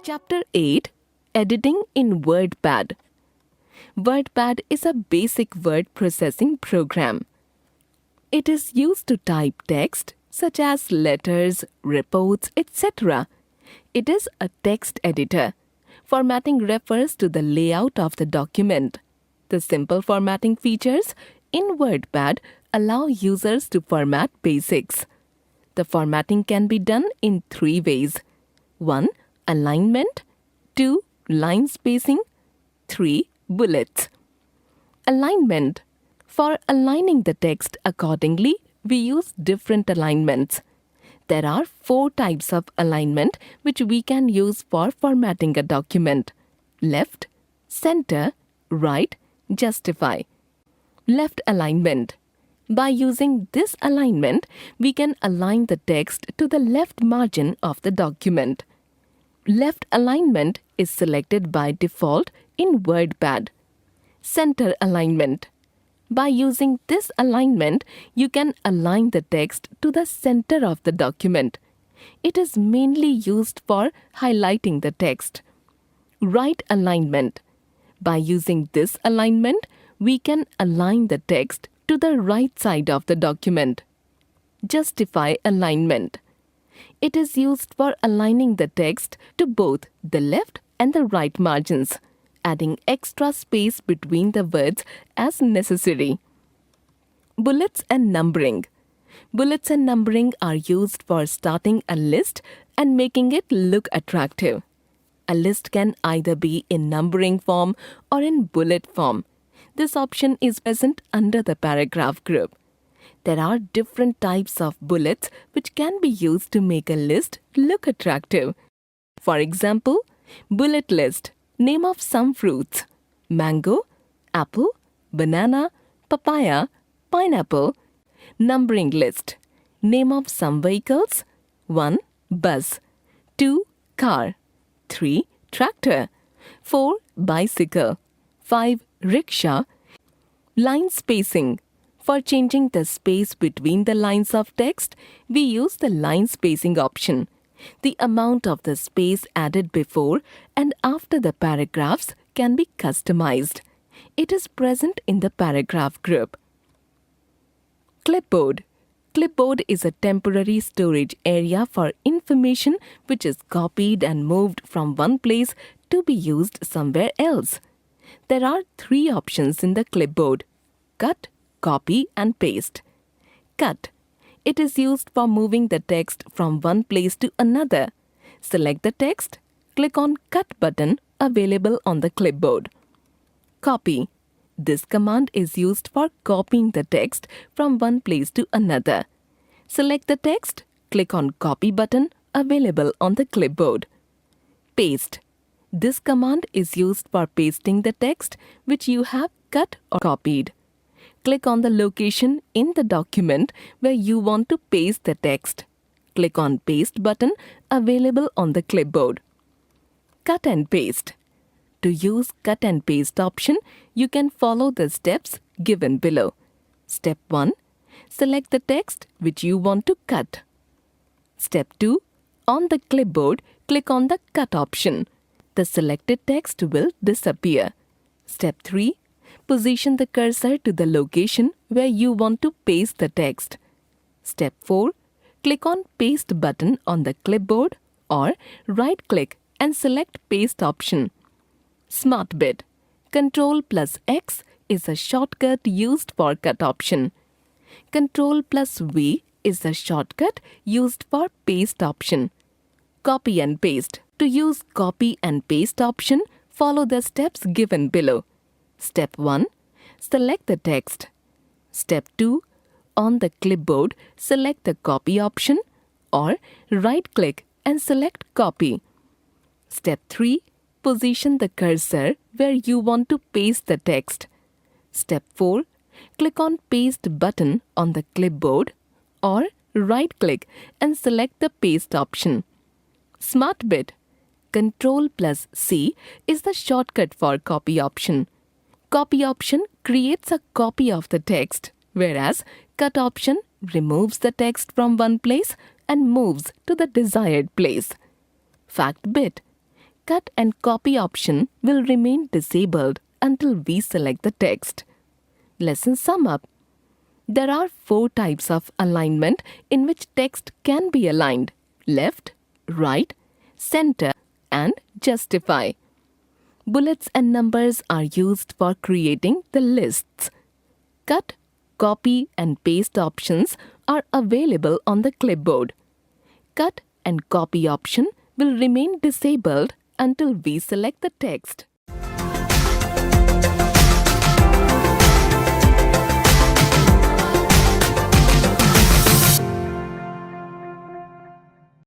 Chapter 8 Editing in WordPad. WordPad is a basic word processing program. It is used to type text such as letters, reports, etc. It is a text editor. Formatting refers to the layout of the document. The simple formatting features in WordPad allow users to format basics. The formatting can be done in 3 ways. 1. Alignment. 2. Line spacing. 3. Bullets. Alignment. For aligning the text accordingly, we use different alignments. There are 4 types of alignment which we can use for formatting a document: left, center, right, justify. Left alignment. By using this alignment, we can align the text to the left margin of the document. Left alignment is selected by default in WordPad. Center alignment. By using this alignment, you can align the text to the center of the document. It is mainly used for highlighting the text. Right alignment. By using this alignment, we can align the text to the right side of the document. Justify alignment. It is used for aligning the text to both the left and the right margins, adding extra space between the words as necessary. Bullets and numbering. Bullets and numbering are used for starting a list and making it look attractive. A list can either be in numbering form or in bullet form. This option is present under the paragraph group. There are different types of bullets which can be used to make a list look attractive. For example, bullet list: name of some fruits: mango, apple, banana, papaya, pineapple. Numbering list: name of some vehicles: 1. Bus, 2. Car, 3. Tractor, 4. Bicycle, 5. Rickshaw. Line spacing. For changing the space between the lines of text, we use the line spacing option. The amount of the space added before and after the paragraphs can be customized. It is present in the paragraph group. Clipboard. Clipboard is a temporary storage area for information which is copied and moved from one place to be used somewhere else. There are 3 options in the clipboard: cut, copy and paste. Cut. It is used for moving the text from one place to another. Select the text, click on Cut button available on the clipboard. Copy. This command is used for copying the text from one place to another. Select the text, click on Copy button available on the clipboard. Paste. This command is used for pasting the text which you have cut or copied. Click on the location in the document where you want to paste the text. Click on Paste button available on the clipboard. Cut and paste. To use cut and paste option, you can follow the steps given below. Step 1. Select the text which you want to cut. Step 2. On the clipboard, click on the Cut option. The selected text will disappear. Step 3. Position the cursor to the location where you want to paste the text. Step 4. Click on Paste button on the clipboard or right-click and select Paste option. Smart Bit. Ctrl+X is a shortcut used for cut option. Ctrl+V is a shortcut used for paste option. Copy and paste. To use copy and paste option, follow the steps given below. Step 1. Select the text. Step 2. On the clipboard, select the copy option or right-click and select copy. Step 3. Position the cursor where you want to paste the text. Step 4. Click on Paste button on the clipboard or right-click and select the paste option. Smart Bit. Ctrl+C is the shortcut for copy option. Copy option creates a copy of the text, whereas cut option removes the text from one place and moves to the desired place. Fact bit. Cut and copy option will remain disabled until we select the text. Lesson sum up. There are 4 types of alignment in which text can be aligned: left, right, center, and justify. Bullets and numbers are used for creating the lists. Cut, copy, and paste options are available on the clipboard. Cut and copy option will remain disabled until we select the text.